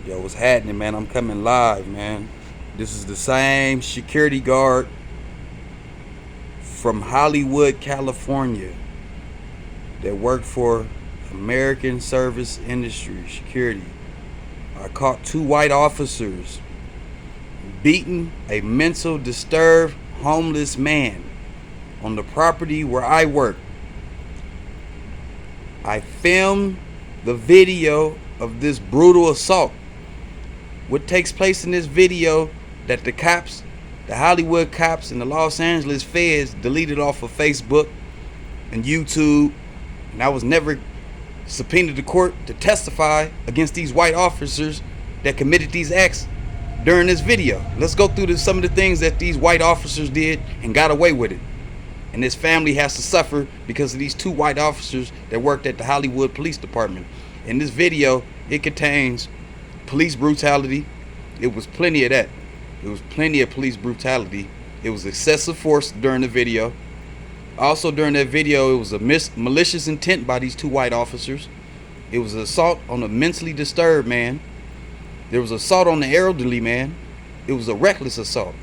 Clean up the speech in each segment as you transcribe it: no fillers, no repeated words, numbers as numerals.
Yo, what's happening, man? I'm coming live, man. This is the same security guard from Hollywood, California that worked for American Service Industry Security. I caught two white officers beating a mental disturbed homeless man on the property where I work. I filmed the video of this brutal assault. What takes place in this video that the cops, the Hollywood cops and the Los Angeles feds deleted off of Facebook and YouTube, and I was never subpoenaed to court to testify against these white officers that committed these acts during this video. Let's go through some of the things that these white officers did and got away with it. And this family has to suffer because of these two white officers that worked at the Hollywood Police Department. In this video, it contains police brutality. It was plenty of that. It was plenty of police brutality. It was excessive force during the video. Also during that video, it was a malicious intent by these two white officers. It was an assault on a mentally disturbed man. There was assault on the elderly man. It was a reckless assault.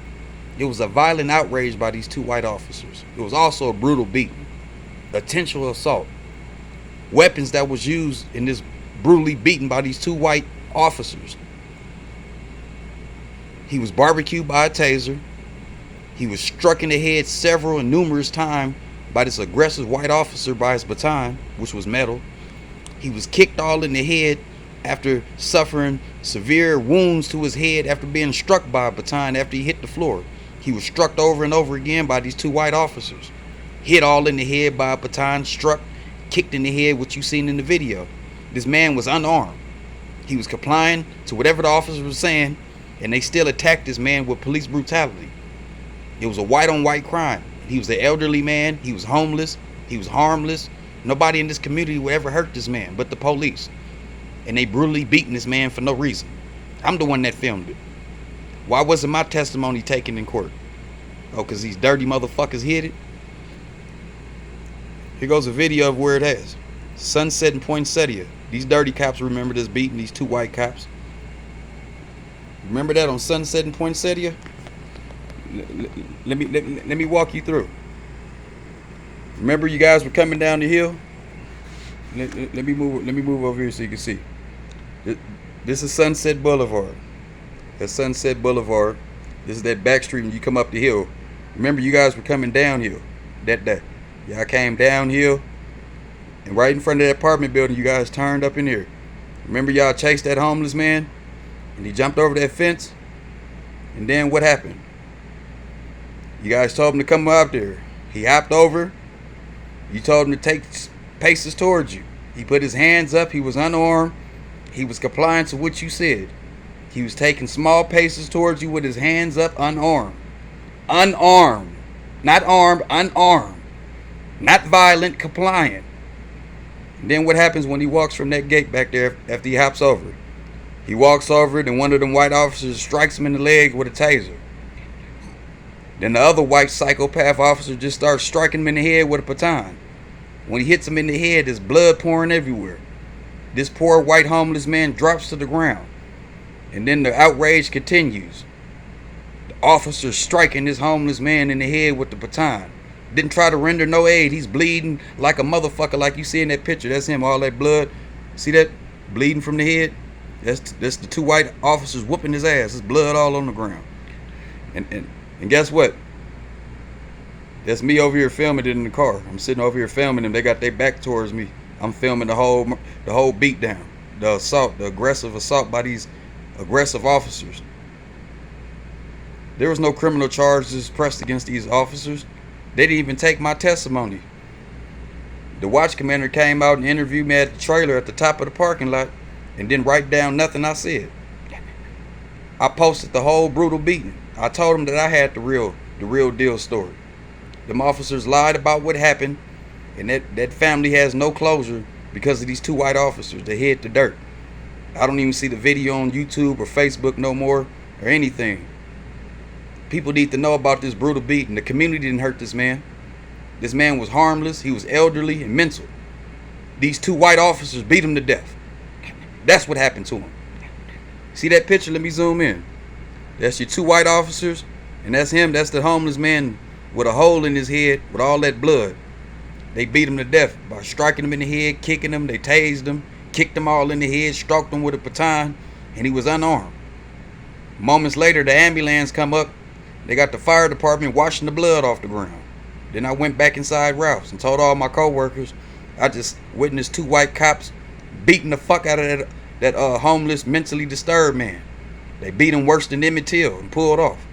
It was a violent outrage by these two white officers. It was also a brutal beating, intentional assault. Weapons that was used in this brutally beaten by these two white officers. He was barbecued by a taser. He was struck in the head several and numerous times by this aggressive white officer by his baton, which was metal. He was kicked all in the head after suffering severe wounds to his head after being struck by a baton after he hit the floor. He was struck over and over again by these two white officers. Hit all in the head by a baton, struck, kicked in the head, what you seen in the video. This man was unarmed. He was complying to whatever the officer was saying, and they still attacked this man with police brutality. It was a white on white crime. He was an elderly man. He was homeless. He was harmless. Nobody in this community would ever hurt this man but the police. And they brutally beating this man for no reason. I'm the one that filmed it. Why wasn't my testimony taken in court? Oh, because these dirty motherfuckers hid it? Here goes a video of where it has. Sunset and Poinsettia. These dirty cops remember this beating these two white cops. Remember that on Sunset and Poinsettia? Let me walk you through. Remember you guys were coming down the hill? Let me move over here so you can see. This is Sunset Boulevard. That's Sunset Boulevard. This is that back street when you come up the hill. Remember you guys were coming downhill that day. Y'all came downhill, and right in front of that apartment building, you guys turned up in here. Remember y'all chased that homeless man, and he jumped over that fence, and then what happened? You guys told him to come out there. He hopped over. You told him to take paces towards you. He put his hands up. He was unarmed. He was complying to what you said. He was taking small paces towards you with his hands up, unarmed. Unarmed. Not armed, unarmed. Not violent, compliant. And then what happens when he walks from that gate back there after he hops over? He walks over it, and one of them white officers strikes him in the leg with a taser. Then the other white psychopath officer just starts striking him in the head with a baton. When he hits him in the head, there's blood pouring everywhere. This poor white homeless man drops to the ground. And then the outrage continues. The officer striking this homeless man in the head with the baton. Didn't try to render no aid. He's bleeding like a motherfucker, like you see in that picture. That's him, all that blood. See that? Bleeding from the head? That's the two white officers whooping his ass. There's blood all on the ground. And guess what? That's me over here filming it in the car. I'm sitting over here filming them. They got their back towards me. I'm filming the whole beat down. The assault, the aggressive assault by these aggressive officers. There was no criminal charges pressed against these officers. They didn't even take my testimony. The watch commander came out and interviewed me at the trailer at the top of the parking lot and didn't write down nothing I said. I posted the whole brutal beating. I told him that I had the real deal story. Them officers lied about what happened, and that family has no closure because of these two white officers. They hid the dirt. I don't even see the video on YouTube or Facebook no more or anything. People need to know about this brutal beating. The community didn't hurt this man. This man was harmless. He was elderly and mental. These two white officers beat him to death. That's what happened to him. See that picture? Let me zoom in. That's your 2 white officers, and that's him. That's the homeless man with a hole in his head with all that blood. They beat him to death by striking him in the head, kicking him. They tased him, kicked him all in the head, stroked him with a baton, and he was unarmed. Moments later, the ambulance come up. They got the fire department washing the blood off the ground. Then I went back inside Ralph's and told all my co-workers I just witnessed 2 white cops beating the fuck out of that homeless, mentally disturbed man. They beat him worse than Emmett Till and pulled off.